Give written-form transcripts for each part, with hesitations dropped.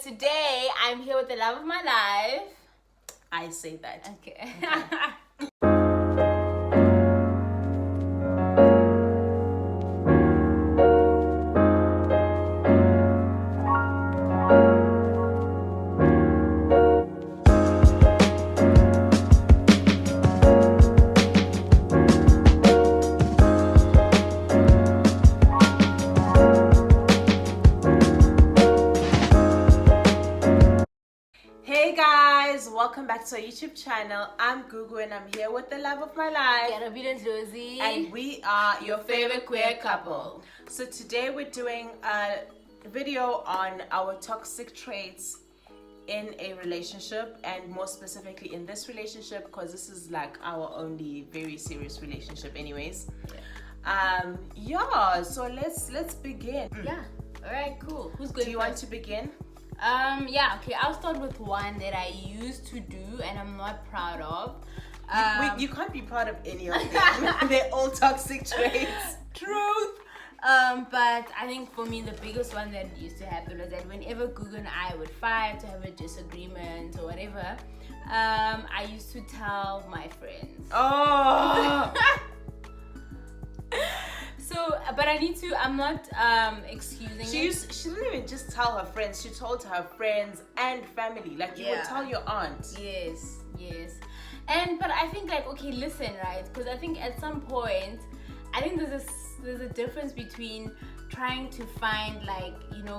today I'm here with the love of my life. I say that. Okay. Hey guys, welcome back to our YouTube channel. I'm Gugu and I'm here with the love of my life. Garabina Josie. And we are your favorite queer couple. So today we're doing a video on our toxic traits in a relationship, and more specifically in this relationship, because this is like our only very serious relationship anyways. So let's begin. Yeah. Alright, cool. Who's going Do you want to begin? Okay, I'll start with one that I used to do and I'm not proud of. You can't be proud of any of them. They're all toxic traits. Truth. But I think for me the biggest one that used to happen was that whenever Gugu and I would fight or have a disagreement or whatever, I used to tell my friends. Oh. So, but I'm not excusing She didn't even just tell her friends. She told her friends and family. Like you would tell your aunt. Yes. But I think like, okay, listen, right? Because I think at some point, I think there's a difference between trying to find like,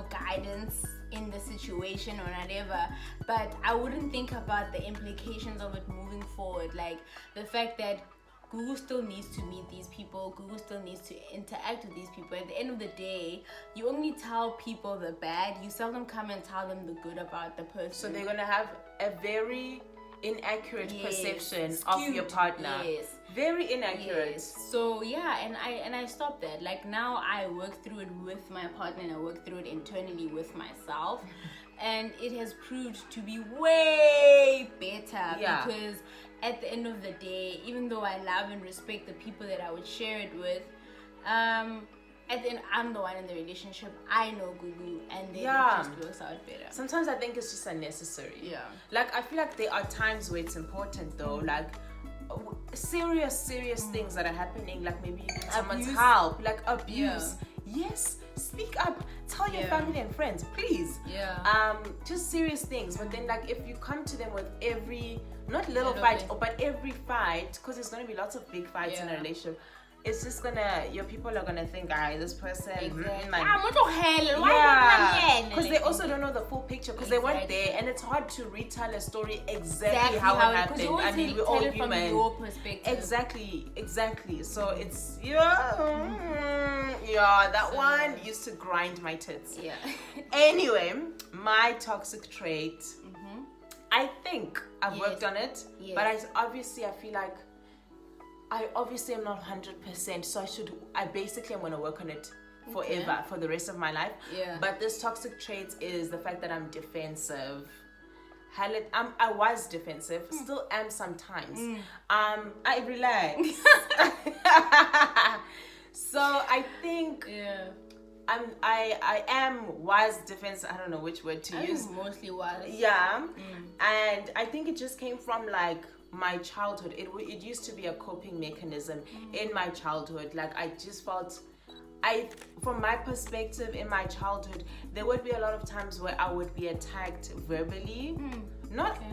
guidance in the situation or whatever, but I wouldn't think about the implications of it moving forward. Like the fact that Gugu still needs to meet these people. Gugu still needs to interact with these people. At the end of the day, you only tell people the bad. You seldom come and tell them the good about the person. So they're gonna have a very inaccurate perception of your partner. Yes. Very inaccurate. Yes. So yeah, and I stopped that. Like now I work through it with my partner and I work through it internally with myself. And it has proved to be way better because at the end of the day, even though I love and respect the people that I would share it with, at the end, I'm the one in the relationship. I know Gugu, and then it just works out better. Sometimes I think it's just unnecessary. Yeah. Like I feel like there are times where it's important though, like serious things that are happening, like maybe you need someone's help, like abuse. Yes, speak up. Tell your family and friends, please. Yeah. Just serious things. But then, like, if you come to them with every not little fight, but every fight, because there's gonna be lots of big fights in a relationship. It's just your people are gonna think, this person. Because they also don't know the full picture, because they weren't there, and it's hard to retell a story exactly how it happened. I mean, we're all human. From your perspective. Exactly. So it's that one used to grind my tits. Yeah. Anyway, my toxic trait. I think I've worked on it, but I feel like I obviously am not 100%, so I basically am going to work on it forever, for the rest of my life. Yeah. But this toxic trait is the fact that I'm defensive. I was defensive, still am sometimes. I relax. So I think I was defensive. I don't know which word to use. Mostly was. Yeah. And I think it just came from like my childhood. It used to be a coping mechanism in my childhood. Like I just felt, from my perspective in my childhood, there would be a lot of times where I would be attacked verbally.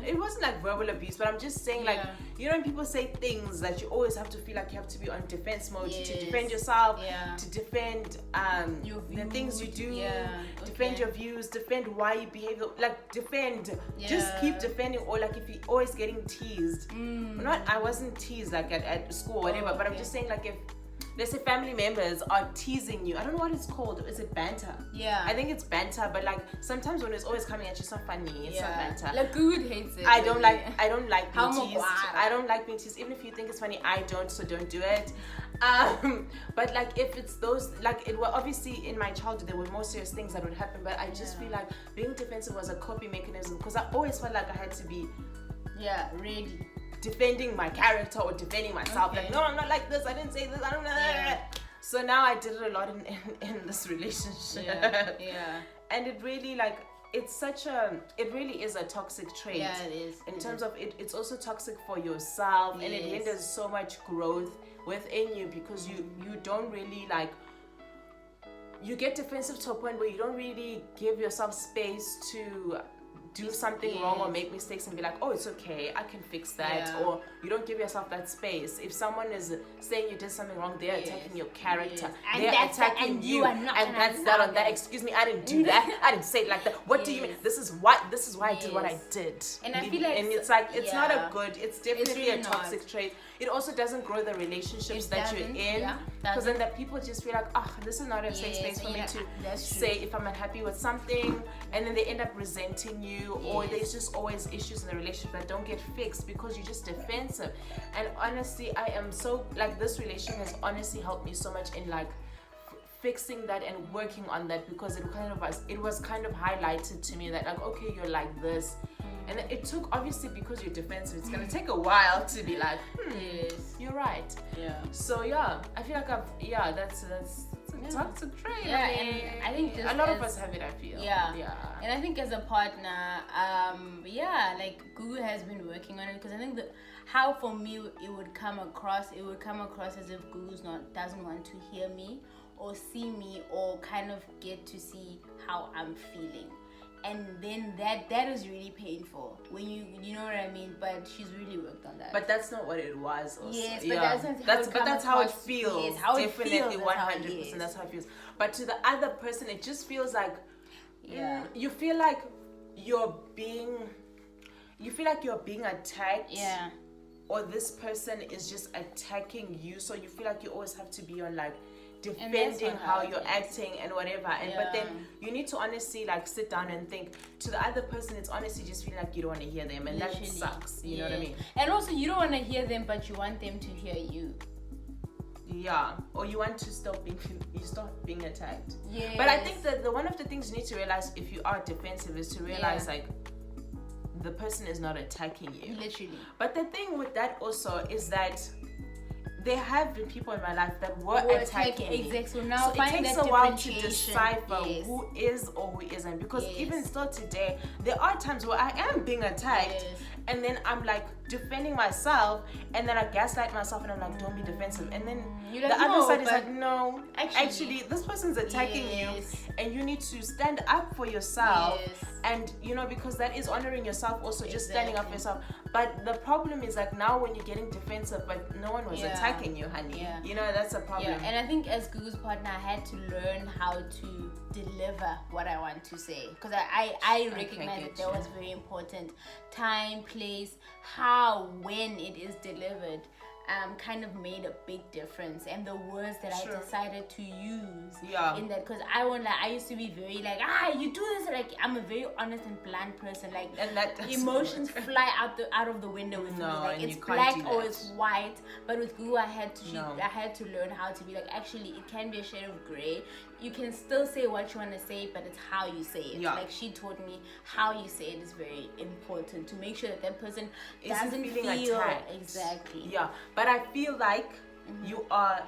It wasn't like verbal abuse, but I'm just saying like, when people say things that you always have to feel like you have to be on defense mode to defend yourself, to defend the things you do, defend your views, defend why you behave, like defend, just keep defending. Or like if you're always getting teased, I wasn't teased like at school or whatever, but I'm just saying like if let's say family members are teasing you. I don't know what it's called. Is it banter? Yeah. I think it's banter, but like sometimes when it's always coming at you, it's not funny. It's not banter. Like Gugu hates it. I don't like being teased. I don't like being teased. Even if you think it's funny, I don't, so don't do it. But like if it's those, like it were obviously in my childhood there were more serious things that would happen, but I just feel like being defensive was a coping mechanism because I always felt like I had to be ready. Defending my character or defending myself. Like, no, I'm not like this. I didn't say this. I don't know. So now I did it a lot in this relationship. Yeah. And it really like it's such it really is a toxic trait. Yeah, it is. In terms of it's also toxic for yourself, and it Yes. hinders so much growth within you, because you don't really like, you get defensive to a point where you don't really give yourself space to do something wrong or Yes. make mistakes and be like, oh, it's okay, I can fix that. Yeah. Or you don't give yourself that space. If someone is saying you did something wrong, they're Yes. attacking your character. Yes. And They're that's that, attacking and you are not and gonna that's that allow on that. that. Excuse me, I didn't do that. I didn't say it like that. What do you mean? Yes. This is why I did what I Yes. did. And I feel like and it's like it's not a yeah. good. It's definitely really a toxic not. trait. It also doesn't grow the relationships It that you're doesn't, in, yeah, because then that people just feel like, oh, this is not a safe Yes, space for me yeah, to that's true. say if I'm unhappy with something, and then they end up resenting you, or Yes. there's just always issues in the relationship that don't get fixed because you're just defensive. And honestly, I am so like, this relationship has honestly helped me so much in like fixing that and working on that, because it was kind of highlighted to me that like, okay, you're like this. And it took, obviously, because you're defensive, it's gonna take a while to be like, Yes. you're right. Yeah. So yeah, I feel like that's a toxic trait. Yeah, I mean, and I think just a lot of as- us have it, I feel. Yeah. Yeah. And I think as a partner, like Gugu has been working on it, because I think that how for me it would come across as if Gugu's doesn't want to hear me or see me or kind of get to see how I'm feeling. And then that is really painful when you know what I mean. But she's really worked on that. But that's not what it was. Also. Yes, but yeah. that's how it across. feels. Yes, how it Definitely, feels, that's how it 100%. is. That's how it feels. But to the other person, it just feels like, Yeah. you feel like you're being attacked. Yeah. Or this person is just attacking you, so you feel like you always have to be on like that's defending not how how it you're is. acting and whatever. And but then Yeah. you need to honestly like sit down and think. To the other person, it's honestly just feeling like you don't want to hear them, and Literally. that sucks. You know what I Yeah. mean? And also, you don't want to hear them, but you want them to hear you. Yeah. Or you want to stop being attacked. Yeah. But I think that the one of the things you need to realize if you are defensive is to realize Yeah. like the person is not attacking you. Literally. But the thing with that also is that there have been people in my life that were Were attacking me. exactly. So now So it find takes that a while to differentiation. decipher Yes. who is or who isn't, because Yes. even still today there are times where I am being attacked, Yes. and then I'm like defending myself, and then I gaslight myself and I'm like, don't be defensive, and then You're the like, other "No, side is but like, no, actually- this person's attacking Yes. you, and you need to stand up for yourself. Yes. And because that is honoring yourself also, just standing up for Exactly. yourself. But the problem is like now when you're getting defensive, but no one was Yeah. attacking you, honey. Yeah. That's a problem. Yeah, and I think as Gugu's partner, I had to learn how to deliver what I want to say, because I recognize get that that you. was very important. Time, place, how, when it is delivered, kind of made a big difference, and the words that Sure. I decided to use Yeah. in that, because I used to be very like, you do this, like I'm a very honest and blunt person, like And that doesn't emotions work. fly out of the window with me, No, like and it's you can't black do or that. it's white. But with Gugu, I had to learn how to be like, actually it can be a shade of gray. You can still say what you want to say, but it's how you say it. Yeah. Like she taught me how you say it is very important to make sure that person Isn't doesn't feeling feel attacked. exactly. Yeah, but I feel like you are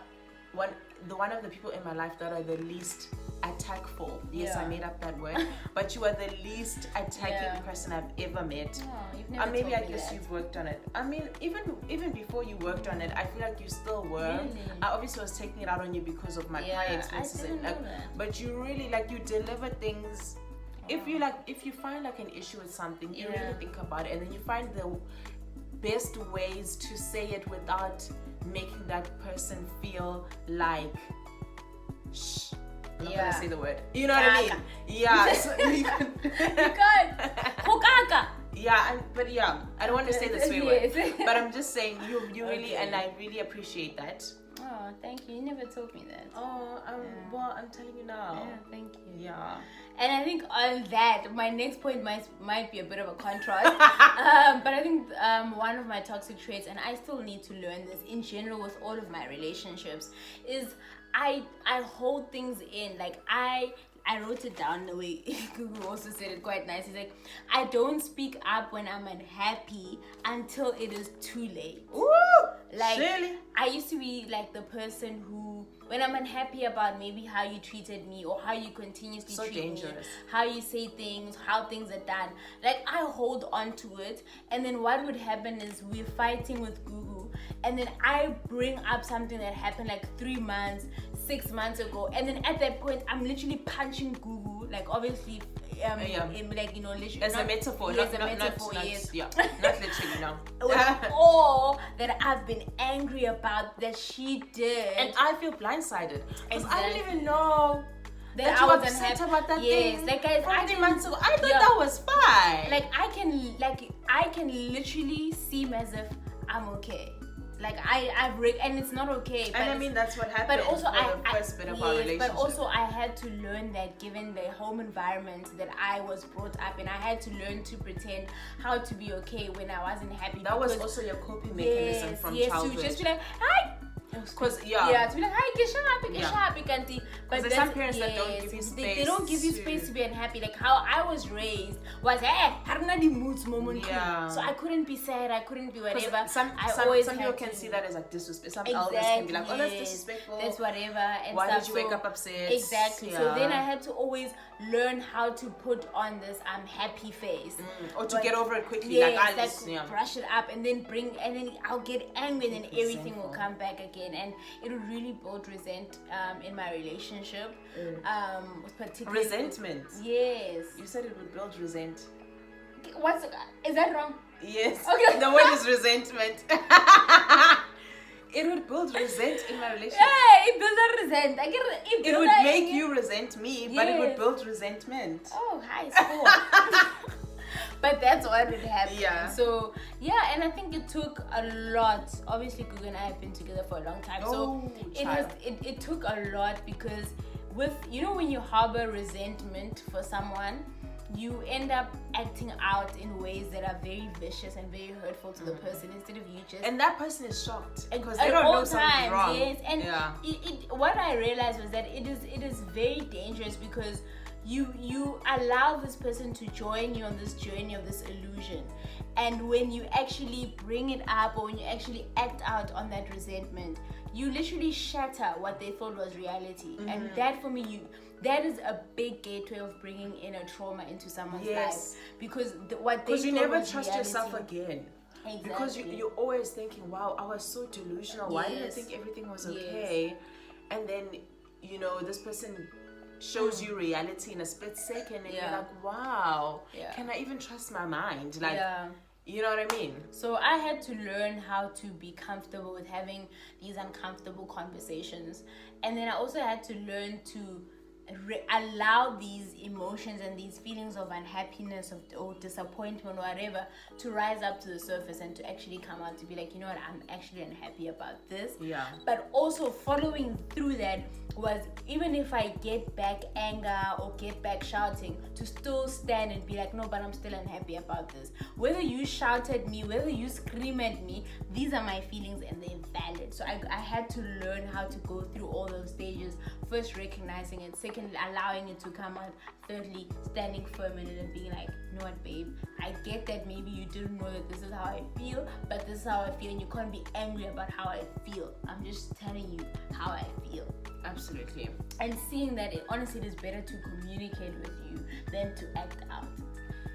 one of the people in my life that are the least attackful. Yes, I Yeah. made up that word, but you are the least attacking Yeah. person I've ever met. Oh, you've never Maybe told I me guess that. you've worked on it. I mean, even before you worked on it, I feel like you still were. Really? I obviously was taking it out on you because of my Yeah, prior I experiences, didn't and know that. but you really you deliver things. If you find like an issue with something, you Yeah. really think about it, and then you find the best ways to say it without making that person feel like shh. I'm not Yeah. gonna say the word. You know what I mean? Kaka. Yeah. So you can- God, Hokaka. yeah, but yeah, I don't want to say the swear word, Yes. but I'm just saying you really, Okay. and I really appreciate that. Oh, thank you. You never told me that. Oh, well, I'm telling you now. Yeah, thank you. Yeah. And I think on that, my next point might be a bit of a contrast. But I think one of my toxic traits, and I still need to learn this in general with all of my relationships, is I hold things in. Like I wrote it down the way Google also said it quite nice. He's like, I don't speak up when I'm unhappy until it is too late. Ooh, Like really? I used to be like the person who when I'm unhappy about maybe how you treated me or how you continuously So treat dangerous. me, how you say things, how things are done, like I hold on to it, and then what would happen is we're fighting with Google, and then I bring up something that happened like 3 months, 6 months ago, and then at that point I'm literally punching Google, like obviously like, you know, literally As a metaphor, yes, not, a metaphor, not, yes. yeah, not literally, no. With all that I've been angry about that she did, And I feel blindsided because I didn't Exactly. even know that I you were wasn't upset happy. about that Yes, thing. like, guys, I 3 can- months ago, I thought yeah. that was fine. like I can literally seem as if I'm okay. Like and it's not okay. But and I mean that's what happened. but also for the first bit of our relationship. but also I had to learn that given the home environment that I was brought up in, I had to learn to pretend how to be okay when I wasn't happy. that was because- also your coping mechanism from childhood. to just be like, hi. Because to be like, hi, Yeah. but there's some parents that don't give you they don't give you space space to- to be unhappy. Like how I was raised was, hey, harna di moods moment. Yeah. So I couldn't be sad, I couldn't be whatever. Some always people had can to- see that as like disrespect. Some elders can be like, oh, that's yes, disrespectful. that's whatever. And Why stuff. did you wake So- up upset? Exactly. So Yeah. then I had to always learn how to put on this happy face. Or to But- get over it quickly. Yes, like, I just, brush it up and then I'll get angry and then everything will Resentful. come back again, and it would really build resent in my relationship. Particularly Resentment. Yes. You said it would build resent. Is that wrong? Yes. Okay. The word is resentment. It would build resent in my relationship. Yeah, it builds a resent. It would make you resent me, but it would Yes. build resentment. Oh, high school. But that's what would happen. Yeah. So yeah, and I think it took a lot. Obviously, Gugu and I have been together for a long time, so it took a lot, because with, you know, when you harbor resentment for someone, you end up acting out in ways that are very vicious and very hurtful to the person, instead of you just And that person is shocked because at they don't all know something's times, wrong. yes. And yeah. what I realized was that it is very dangerous, because you allow this person to join you on this journey of this illusion, and when you actually bring it up, or when you actually act out on that resentment, you literally shatter what they thought was reality. And that, for me, that is a big gateway of bringing in a trauma into someone's Yes. life, because what they Because you thought never was trust reality, yourself again. Exactly. Because you're always thinking, wow, I was so delusional. Why did I Yes. think everything was Yes. okay? And then, you know, this person shows you reality in a split second, and you're Yeah. like, wow, Yeah. can I even trust my mind? Like, yeah. you know what I mean? So I had to learn how to be comfortable with having these uncomfortable conversations, and then I also had to learn to allow these emotions and these feelings of unhappiness or disappointment or whatever to rise up to the surface, and to actually come out to be like, you know what, I'm actually unhappy about this. Yeah. But also following through that was, even if I get back anger or get back shouting, to still stand and be like, no, but I'm still unhappy about this. Whether you shout at me, whether you scream at me, these are my feelings and they're valid. So I had to learn how to go through all those stages. First, recognizing it. Second, allowing it to come out. Thirdly, standing firm in it and being like, you know what, babe, I get that maybe you didn't know that this is how I feel, but this is how I feel, and you can't be angry about how I feel. I'm just telling you how I feel. Absolutely. And seeing that honestly, it is better to communicate with you than to act out.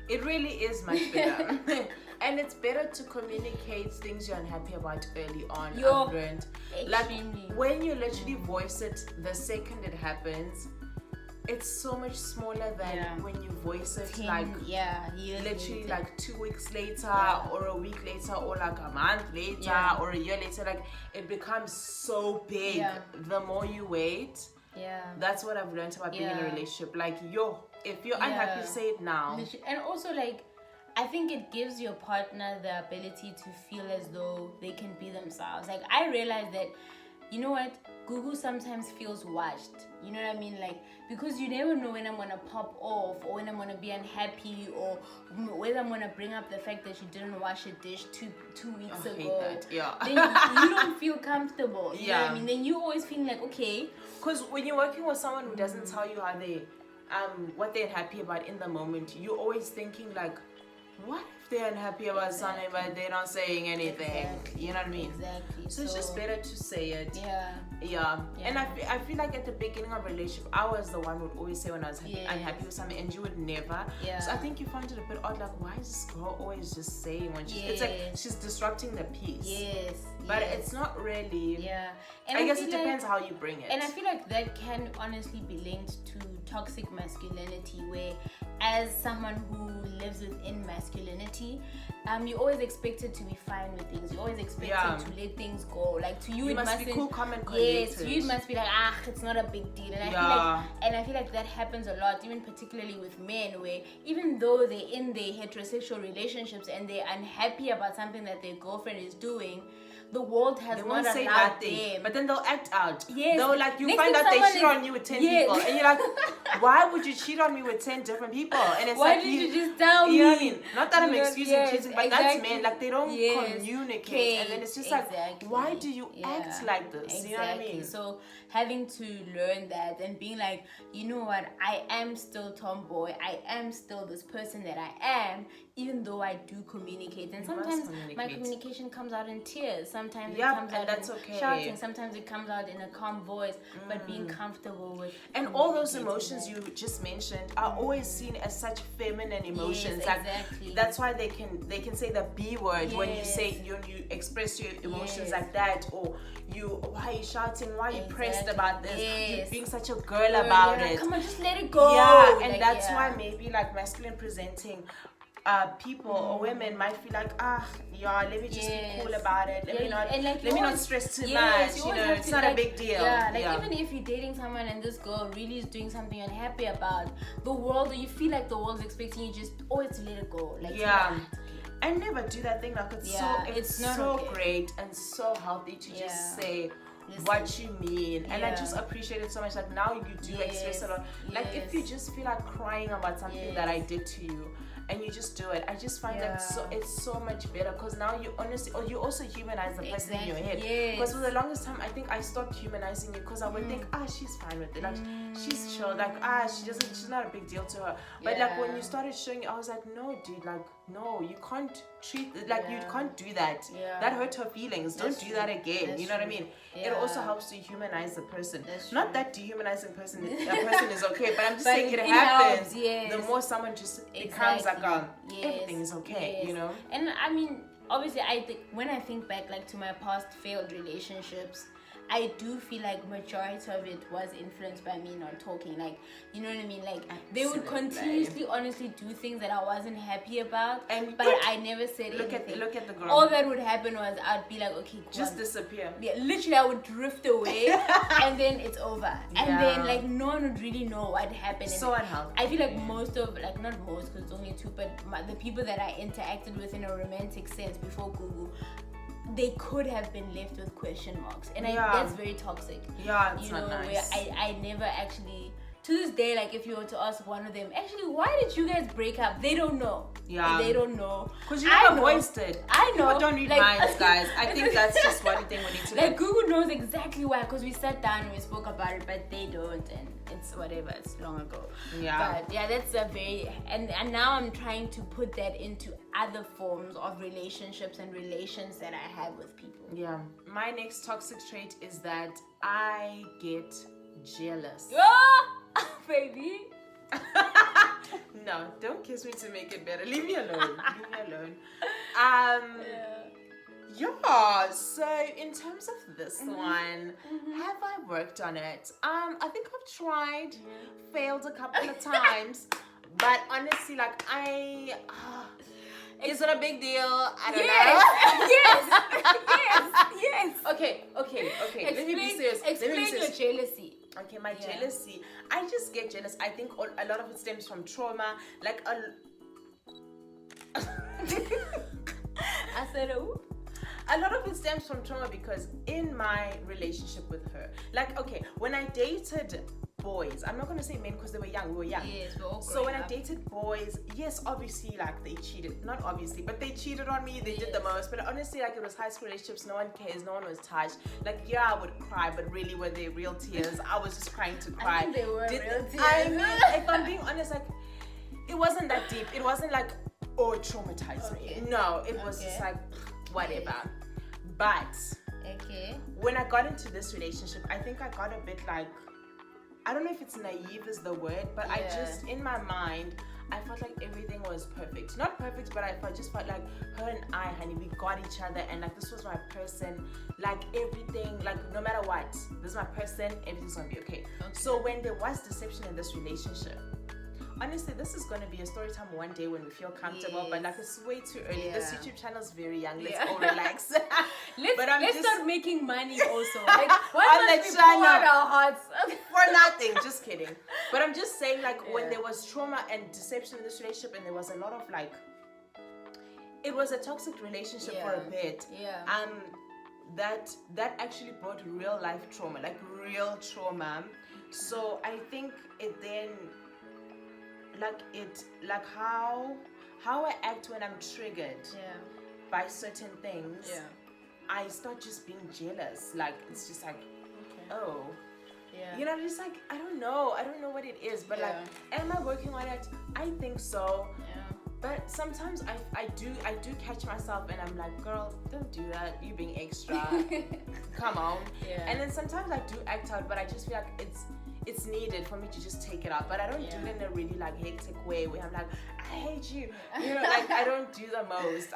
It really is much better. And it's better to communicate things you're unhappy about early on. I've learned. Like, Extremely. when you literally voice it the second it happens, it's so much smaller than when you voice it years literally later. like 2 weeks later, Yeah. or a week later, or like a month later, Yeah. or a year later. Like, it becomes so big the more you wait. Yeah. That's what I've learned about being in a Yeah. relationship. Like, if you're unhappy, say it now. And also, like, I think it gives your partner the ability to feel as though they can be themselves. Like, I realized that, you know what, Gugu sometimes feels watched. You know what I mean? Like, because you never know when I'm gonna pop off, or when I'm gonna be unhappy, or whether I'm gonna bring up the fact that you didn't wash a dish two weeks I ago. hate that. Yeah. Then you don't feel comfortable. You know what Yeah. I mean? Then you always feel like, okay. Because when you're working with someone who doesn't tell you how they, what they're happy about in the moment, you're always thinking like, what they're unhappy about something, but they're not saying anything. Exactly. You know what I mean? Exactly. So it's just better to say it. Yeah. And I feel like at the beginning of a relationship, I was the one who would always say when I was unhappy with something, and you would never. So I think you found it a bit odd, like, why is this girl always just saying when she's... It's like she's disrupting the peace. But it's not really... And I guess it depends how you bring it. And I feel like that can honestly be linked to toxic masculinity, where as someone who lives within masculinity, you're always expected to be fine with things. You're always expected to let things go. Like, to you, it must be cool, calm, and collected. Yes, to you it must be like, it's not a big deal. And I feel like that happens a lot, even particularly with men, where even though they're in their heterosexual relationships and they're unhappy about something that their girlfriend is doing, the world has not allowed them. But then they'll act out. Yes. They'll, like, you find out they cheat on you with 10 people, and you're like, why would you cheat on me with 10 different people? And it's why like, did you just tell me? You know what I mean? Not that I'm excusing cheating, but that's men. Like, they don't communicate, okay. And then it's just like, why do you act like this? You know what I mean? So having to learn that and being like, you know what, I am still tomboy. I am still this person that I am, even though I do communicate. And sometimes my communication comes out in tears. Sometimes it comes out in shouting. Sometimes it comes out in a calm voice. But being comfortable with... And all those emotions you just mentioned are always seen as such feminine emotions. Yes, exactly. Like, that's why they can say the B word when you say you express your emotions like that, or why are you shouting? Why are you pressed about this? You're being such a girl about it. Come on, just let it go. Yeah, and that's why maybe like masculine presenting people or women might feel like, let me just be cool about it. Let me not stress too much. You know, it's not a big deal. Even if you're dating someone and this girl really is doing something you're unhappy about, the world, or you feel like the world's expecting you just always to let it go. Like, I never do that thing. Like, it's so great and so healthy to just say what you mean, and I just appreciate it so much. Like, now you do express a lot. Like, if you just feel like crying about something that I did to you, and you just do it, I just find that it's so much better, because now you honestly, or you also humanize the person in your head. Because for the longest time, I think I stopped humanizing you, because I would think, she's fine with it, like she's chill, like she's not a big deal to her. But like, when you started showing it, I was like, no, dude, like, no, you can't treat like you can't do that. That hurt her feelings. Don't do that again. You know what I mean? It also helps to humanize the person. Not that dehumanizing a person is okay, but I'm just saying it happens. The more someone just becomes like everything is okay, you know. And I mean, obviously, I think when I think back, like, to my past failed relationships, I do feel like majority of it was influenced by me not talking. Like, you know what I mean? Like, they would continuously, honestly, do things that I wasn't happy about, but I never said anything. Look at the girl. All that would happen was I'd be like, okay, just disappear. Yeah, literally, I would drift away, and then it's over. And then, like, no one would really know what happened. So unhealthy. I feel like most of, like, not most, because it's only two, but the people that I interacted with in a romantic sense before Google, they could have been left with question marks, and that's very toxic. It's not nice. Where I never actually, to this day, like, if you were to ask one of them, actually, why did you guys break up? They don't know. They don't know. Because you never voiced it. I know. People don't read minds, guys. I think that's just one thing we need to like, Google knows exactly why, because we sat down and we spoke about it, but they don't, and it's whatever, it's long ago. But that's a very, and now I'm trying to put that into other forms of relationships and relations that I have with people. My next toxic trait is that I get jealous. Baby. No, don't kiss me to make it better. Leave me alone. So in terms of this one, have I worked on it? I think I've tried, failed a couple of times, but honestly, like, is it a big deal? I don't know. Yes. Okay. Let me be serious. Explain your jealousy. Okay, my jealousy. I just get jealous. I think a lot of it stems from trauma. Like I said, a lot of it stems from trauma, because in my relationship with her, like, okay, when I dated boys, I'm not going to say men because we were young. Yes, we're all so when I dated boys, yes, obviously, like, they cheated. Not obviously, but they cheated on me. They did the most. But honestly, like, it was high school relationships. No one cares. No one was touched. Like, I would cry, but really, were they real tears? I was just crying to cry. I think they were real tears. I mean, if I'm being honest, like, it wasn't that deep. It wasn't like or traumatized Okay. me. No, it was Okay. just like whatever. But Okay. when I got into this relationship, I think I got a bit like, I don't know if it's naive is the word, but I Yeah. just, in my mind, I felt like everything was perfect. Not perfect, but I just felt like her and I, honey, we got each other, and like this was my person. Like everything, like no matter what, this is my person, everything's gonna be okay. So when there was deception in this relationship, honestly, this is gonna be a story time one day when we feel comfortable, but like it's way too early. This Yeah. YouTube channel is very young. Let's Yeah. all relax. Let's just start making money also. Like, why On must the we channel. pour out our hearts? for nothing. Just kidding. But I'm just saying, like when Yeah. there was trauma and deception in this relationship, and there was a lot of like, it was a toxic relationship for a Yeah. bit. Yeah. That actually brought real life trauma, like real trauma. So I think it then, like how I act when I'm triggered Yeah. by certain things. Yeah. I start just being jealous. Like it's just like, Okay. oh. Yeah. You know, just like I don't know what it is, but like, am I working on it? I think so. Yeah. But sometimes I do catch myself and I'm like, girl, don't do that. You being extra. Come on. Yeah. And then sometimes I do act out, but I just feel like it's needed for me to just take it out. But I don't do it in a really like hectic way where I'm like, I hate you. You know, like I don't do the most.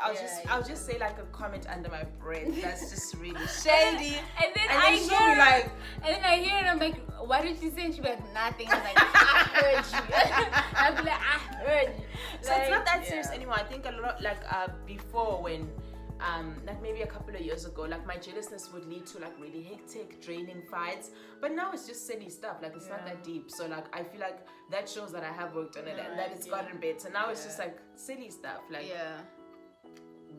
I'll just say like a comment under my breath that's just really shady. And then And I then she'll be like, and then I hear it, I'm like, what did you say? And she'll be like, nothing. I'm like, I heard you. I'll be like, I heard you. so it's not that yeah. serious anymore. I think a lot like before when like maybe a couple of years ago, like my jealousness would lead to like really hectic, draining fights. But now it's just silly stuff. Like it's not that deep. So like I feel like that shows that I have worked on it and that it's gotten better. Now it's just like silly stuff. Like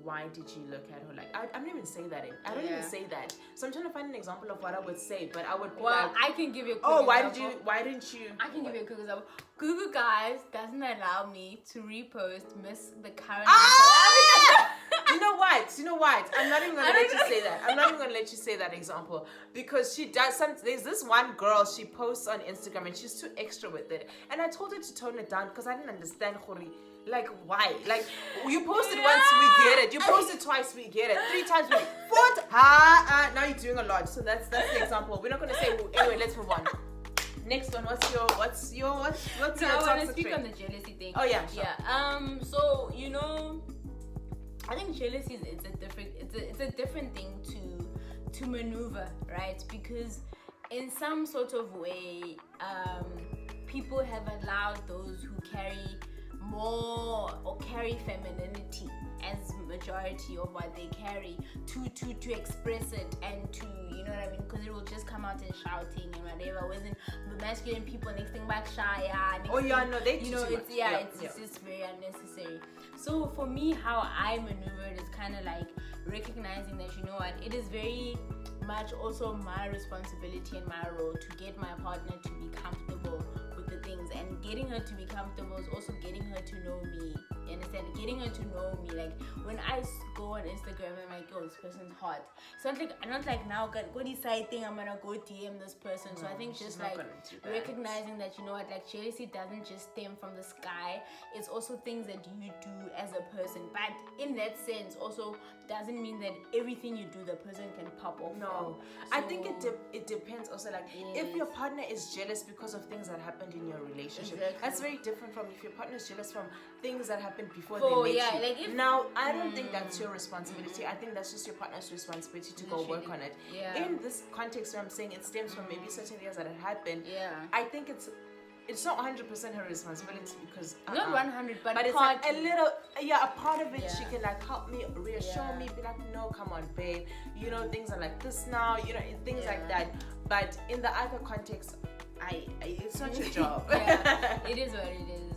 why did you look at her like I don't even say that. I don't even say that. So I'm trying to find an example of what I would say, but I would be well, like, I can give you a quick oh, example. why didn't you? I can give you a quick example. Google Guys doesn't allow me to repost Miss the current. You know what? I'm not even gonna let you say that. I'm not even gonna let you say that example because she does there's this one girl she posts on Instagram and she's too extra with it. And I told her to tone it down because I didn't understand Khori. Like why? Like you post it once, we get it. You post it twice, we get it. 3 times, we fourth. Now you're doing a lot. So that's the example. We're not gonna say who. Anyway, let's move on. Next one. What's your No, your I want to toxic speak trait? on the jealousy thing. Oh yeah, sure. Yeah. So you know, I think jealousy is it's a different thing to maneuver, right? Because in some sort of way, people have allowed those who carry more or carry femininity as majority of what they carry to express it and to, you know what I mean, because it will just come out in shouting and whatever. Whereas the masculine people next thing back shy, They you know, too it's much. it's just very unnecessary. So for me, how I maneuver it is kind of like recognizing that, you know what, it is very much also my responsibility and my role to get my partner to be comfortable with the things, and getting her to be comfortable is also getting her to know me. You understand? Getting her to know me. Like when I go on Instagram and I'm like, oh, this person's hot. So not like now go decide thing I'm gonna go DM this person. So I think just like recognizing that, you know what, like jealousy doesn't just stem from the sky. It's also things that you do as a person. But in that sense, also doesn't mean that everything you do the person can pop off. No, from. I think it depends also. Like if your partner is jealous because of things that happened in your relationship, that's very different from if your partner is jealous from things that happened before they met you. Like if, now, I don't think that's your responsibility. I think that's just your partner's responsibility to go work on it. Yeah. In this context where I'm saying it stems from maybe certain things that had happened, yeah, I think it's not 100% her responsibility because not 100, but it's part like a little, a part of it. Yeah. She can like help me, reassure me, be like, no, come on, babe, you know, things are like this now, you know, things like that. But in the other context, it's not your job. Yeah, it is what it is.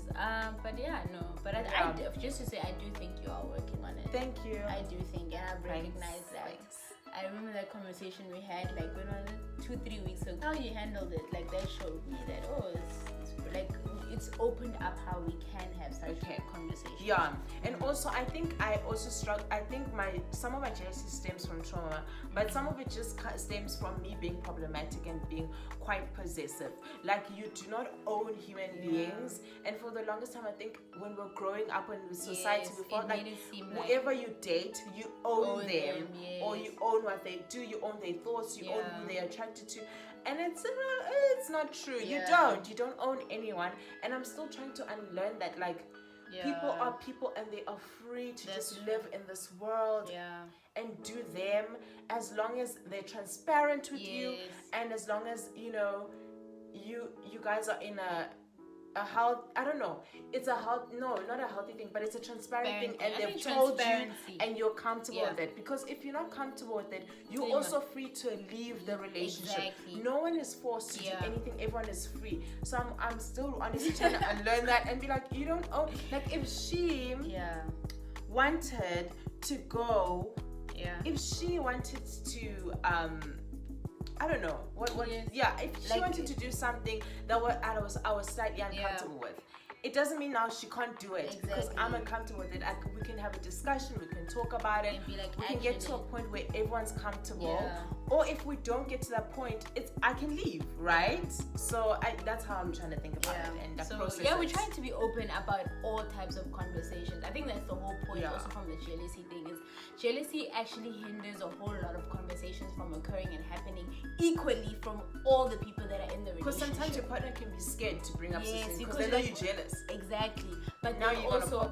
But yeah, no. But I just to say, I do think you are working on it. Thank you. I do think, and I've recognized that. Thanks. I remember that conversation we had, like when was it, 2-3 weeks ago. How you handled it, like that showed me that it's opened up how we can have such conversations. Yeah, and also I think I also struggle. I think some of my jealousy stems from trauma, but some of it just stems from me being problematic and being quite possessive. Like, you do not own human beings, and for the longest time, I think when we're growing up in society, we felt like whoever you date, you own them, or you own what they do, you own their thoughts, you own who they're attracted to. And it's not true. You don't own anyone. And I'm still trying to unlearn that. Like, people are people, and they are free to just live in this world and do them, as long as they're transparent with you, and as long as you guys are in a health, I don't know, it's a health, no, not a healthy thing, but it's a transparent thing, and they've told you, and you're comfortable with it. Because if you're not comfortable with it, you're also free to leave the relationship. No one is forced to do anything. Everyone is free. So I'm still honestly trying to unlearn that and be like, you don't own. Like, if she wanted to go, if she wanted to I don't know if she wanted to do something that I was slightly uncomfortable with, it doesn't mean now she can't do it because I'm uncomfortable with it. We can have a discussion, we can talk about it, we can get to a point where everyone's comfortable. Or if we don't get to that point, I can leave, right? So that's how I'm trying to think about it and the process. We're trying to be open about all types of conversations. I think that's the whole point also from the jealousy thing, is jealousy actually hinders a whole lot of conversations from occurring and happening equally from all the people that are in the relationship. Because sometimes your partner can be scared to bring up something because they know you're jealous. Exactly. But now you also,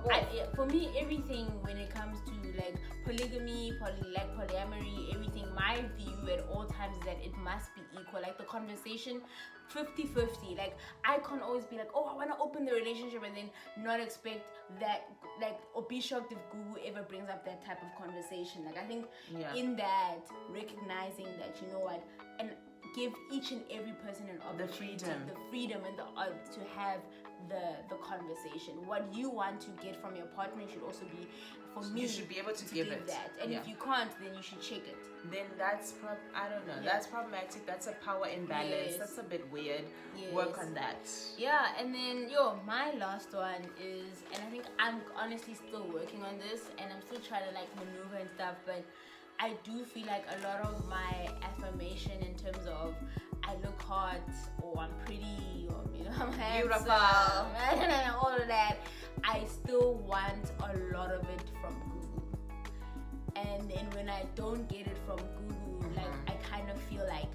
for me, everything when it comes to like polygamy, polyamory, everything, my view at all times is that it must be equal. Like, the conversation 50-50. Like, I can't always be like, oh, I want to open the relationship, and then not expect that, like, or be shocked if Gugu ever brings up that type of conversation. Like, I think in that, recognizing that, you know what, and give each and every person an opportunity, the freedom and the to have the conversation. What you want to get from your partner should also be, for me, you should be able to give it that. And if you can't, then you should check it. Then that's I don't know. That's problematic. That's a power imbalance. That's a bit weird. Work on that. Yeah, and then my last one is, and I think I'm honestly still working on this, and I'm still trying to like maneuver and stuff, but I do feel like a lot of my affirmation in terms of I look hot, or I'm pretty, or I'm handsome, and all of that, I still want a lot of it from Gugu. And then when I don't get it from Gugu, like, I kind of feel like,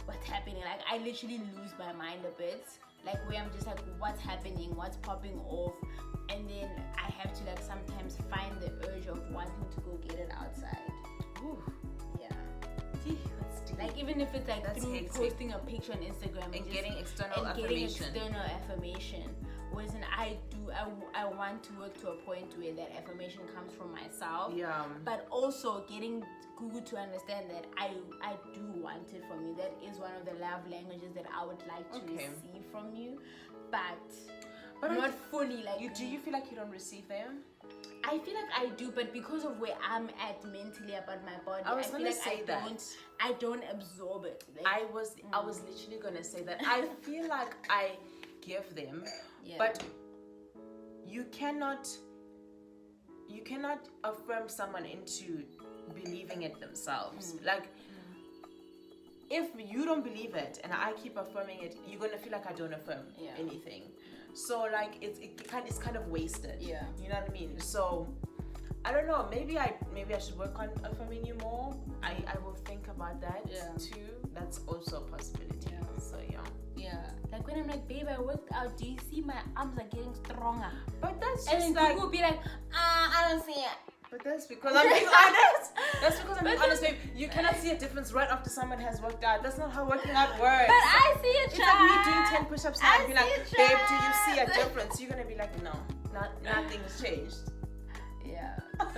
what's happening? Like, I literally lose my mind a bit. Like, where I'm just like, what's happening? What's popping off? And then I have to like sometimes find the urge of wanting to go get it outside. Ooh. Yeah. That's deep. Like, even if it's like through posting a picture on Instagram and getting external affirmation. Whereas I want to work to a point where that affirmation comes from myself. Yeah. But also getting Gugu to understand that I do want it from you. That is one of the love languages that I would like to receive from you. But not fully like. Do you feel like you don't receive them? I feel like I do, but because of where I'm at mentally about my body, I feel like I don't absorb it. Like, I was literally gonna say that. I feel like I give them, but you cannot affirm someone into believing it themselves. Like, if you don't believe it and I keep affirming it, you're gonna feel like I don't affirm anything. So like it's kind of wasted. Yeah. You know what I mean? So I don't know, maybe I should work on affirming you more. I will think about that too. That's also a possibility. So yeah. Like when I'm like, babe, I worked out, do you see my arms are getting stronger? But that's just, and then like, people will be like, I don't see it. But that's because I'm being honest. That's because I'm being honest, babe. You cannot see a difference right after someone has worked out. That's not how working out works. But I see a It's like me doing 10 push-ups now and be like, babe, do you see a difference? You're gonna be like, no, nothing's changed. Yeah. But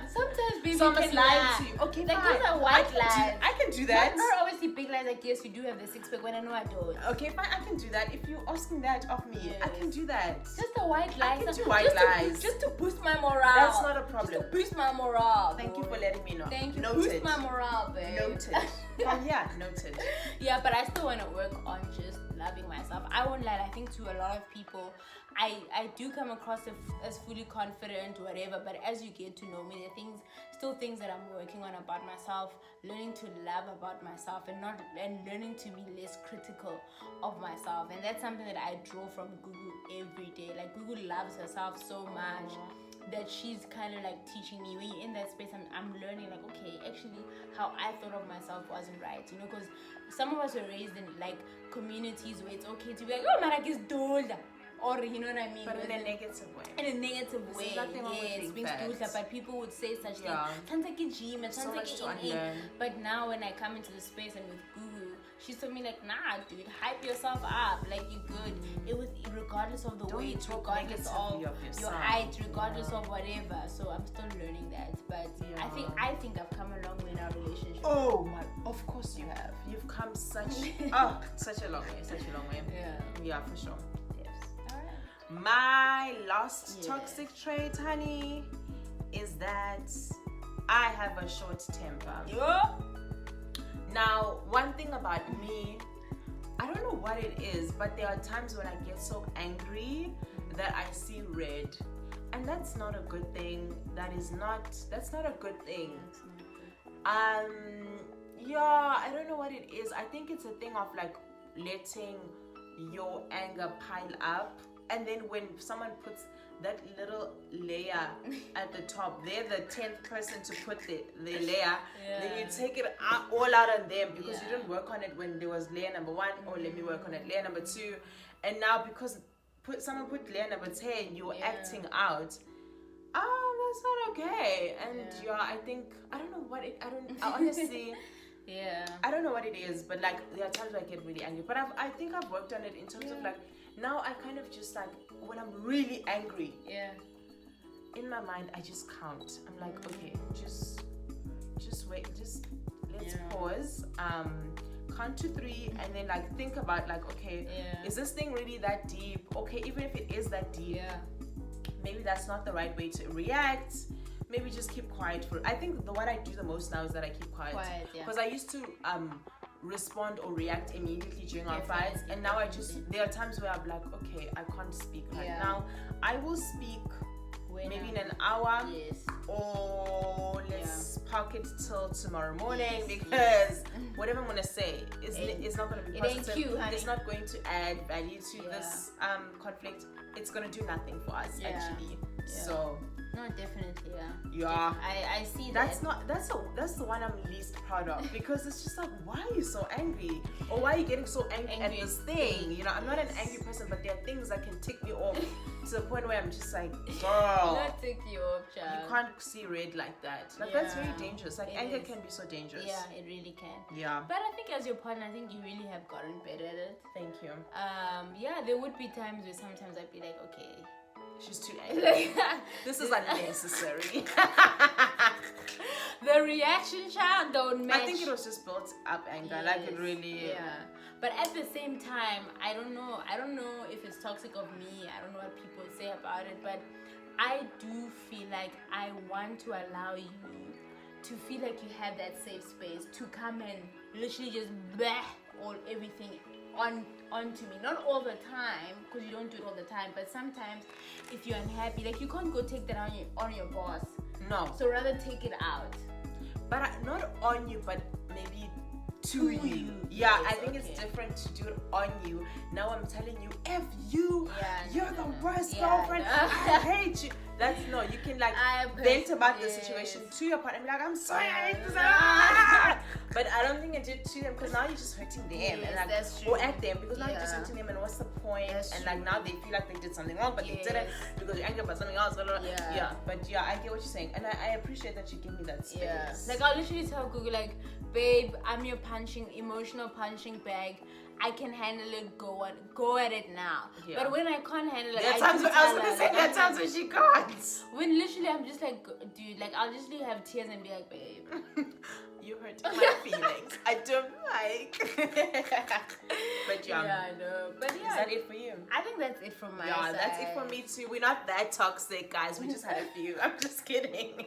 sometimes people so can lie to you. Okay, like fine. those are white lies. I can do that. Not obviously big lies like, yes, you do have the six-pack, when I know I don't. Okay, fine, I can do that. If you're asking that of me, I can do that. Just a white lie. I can do white lies. Just to boost my morale. That's not a problem. Just to boost my morale. Thank you for letting me know. Thank you. Noted. Boost my morale, babe. Noted. From here, noted. Yeah, but I still want to work on just loving myself. I won't lie, I think to a lot of people, I do come across as fully confident, whatever, but as you get to know me, there are still things that I'm working on about myself, learning to love about myself and learning to be less critical of myself. And that's something that I draw from Gugu every day. Like, Gugu loves herself so much that she's kind of like teaching me. When you're in that space, I'm learning, like, okay, actually how I thought of myself wasn't right, you know, because some of us were raised in like communities where it's okay to be like, oh, Marak is dolda, or you know what I mean, but in a negative way. In a negative way, yes, being stupid. But people would say such things. So much to unlearn. But now when I come into the space and with Gugu, she told me like, nah, dude, hype yourself up, like you're good. It was regardless of the weight, regardless of your height, regardless of whatever. So I'm still learning that. But I think I've come a long way in our relationship. Oh my, of course you have. You've come such a long way. Yeah, for sure. My last toxic trait, honey, is that I have a short temper. Now, one thing about me, I don't know what it is, but there are times when I get so angry that I see red. And that's not a good thing. That's not a good thing. I don't know what it is. I think it's a thing of like letting your anger pile up. And then when someone puts that little layer at the top, they're the 10th person to put the layer, then you take it all out on them because you didn't work on it when there was layer number 1, or let me work on it, layer number 2. And now because someone put layer number 10, you're acting out. That's not okay. And I think, I honestly, I don't know what it is, but like there are times where I get really angry. But I think I've worked on it in terms of like, now I kind of just like, when I'm really angry, in my mind I just count. I'm like, okay, just wait, let's pause, count to 3, and then like think about like, okay, is this thing really that deep? Okay, even if it is that deep, maybe that's not the right way to react. Maybe just keep quiet I think what I do the most now is that I keep quiet. Because I used to respond or react immediately during our fights, and now there are times where I'm like, okay, I can't speak right now. I will speak maybe in an hour, or let's park it till tomorrow morning, because whatever I'm gonna say is not gonna be positive. It's not going to add value to this conflict. It's gonna do nothing for us actually. So no, definitely, I see that's the one I'm least proud of, because it's just like, why are you so angry, or why are you getting so angry at this thing? You know, I'm not an angry person, but there are things that can tick me off to the point where I'm just like, girl, not tick you off, child. You can't see red like that. Like that's very dangerous. Like anger can be so dangerous. Yeah, it really can. Yeah. But I think as your partner, I think you really have gotten better at it. Thank you. There would be times where sometimes I'd be like, okay, she's too angry. This is unnecessary. The reaction, child, don't match. I think it was just built up anger. Like it really. Yeah. But at the same time, I don't know if it's toxic of me. I don't know what people say about it, but I do feel like I want to allow you to feel like you have that safe space to come and literally just everything onto me. Not all the time, because you don't do it all the time, but sometimes if you're unhappy, like you can't go take that on your boss. No. So rather take it out. But not on you, but maybe to you. Yeah, yes, I think it's different to do it on you. Now I'm telling you, F you, you're the worst girlfriend. I hate you. That's you can like vent about the situation to your partner. Like, I'm sorry, I hate this. But I don't think I did to them, because now you're just hurting them, and like, that's true. or at them, because now you're just hurting them, and what's the point? And like now they feel like they did something wrong, but they didn't, because you're angry about something else. Blah, blah, blah. But I get what you're saying, and I appreciate that you give me that space. Yeah. Like I'll literally tell Google, like, babe, I'm your emotional punching bag. I can handle it. Go at it now. Yeah. But when I can't handle it, there are times when she can't. When literally I'm just like, dude, like I'll just have tears and be like, babe, you hurt my feelings. I don't like. But yeah, I know. But is that it for you? I think that's it from my side. That's it for me too. We're not that toxic, guys. We just had a few. I'm just kidding.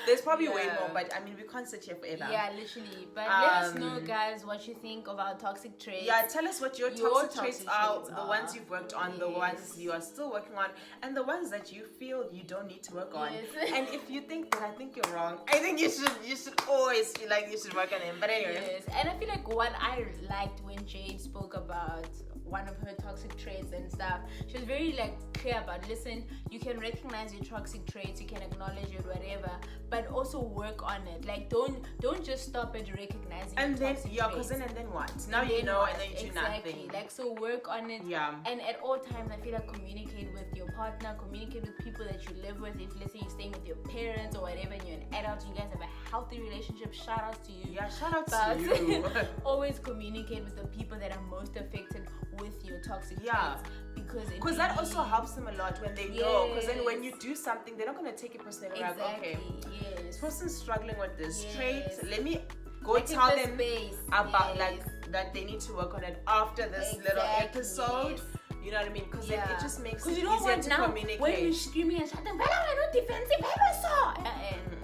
There's probably way Yeah. more, but I mean, we can't sit here forever. Yeah, literally. But let us know, guys, what you think of our toxic traits. Yeah, tell us what your toxic traits are, the are. ones you've worked on, the Yes. ones you are still working on, and the ones that you feel you don't need to work on. Yes. And if you think that I think you're wrong, I think you should always feel like you should work on them. But anyway. Yes, and I feel like what I liked when Jade spoke about one of her toxic traits and stuff, she was very like clear about, listen, you can recognize your toxic traits, you can acknowledge it, whatever, but also work on it. Like don't just stop at recognizing And your then toxic because traits. then what? Now And you then know, what? and then you do Exactly. nothing. Like, so work on it. Yeah. And at all times, I feel like communicate with your partner, communicate with people that you live with. If let's say you're staying with your parents or whatever, and you're an adult, you guys have a healthy relationship. Shout out to you. Yeah, shout out But to you. always communicate with the people that are most affected with your toxic Yeah. traits, because Because that also helps them a lot when they know. Because then when Yes. you do something, they're not gonna take it personally. Like, Exactly. okay, Yes. this person's struggling with this Yes. trait. Let me go Like, tell give the them space. about Yes. like that they need to work on it after this little Exactly, episode. yes. You know what I mean? Because then it just makes it Because you easier don't want to now communicate. when you're screaming and shouting, "Well, I'm not defensive, I saw."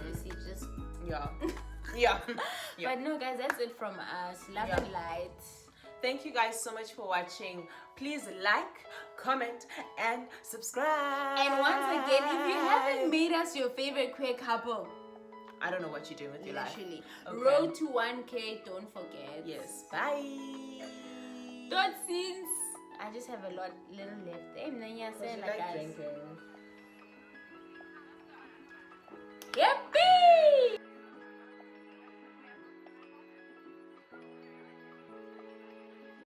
You see, just. Yeah. Yeah. Yeah. But no, guys, that's it from us. Love Yeah. and light. Thank you guys so much for watching. Please like, comment, and subscribe. And once again, if you haven't made us your favorite queer couple, I don't know what you're doing with your life. literally, Okay. road to 1K, don't forget. Yes. Bye. Dot since I just have a little left. You Like like guys. drinking. Yippee!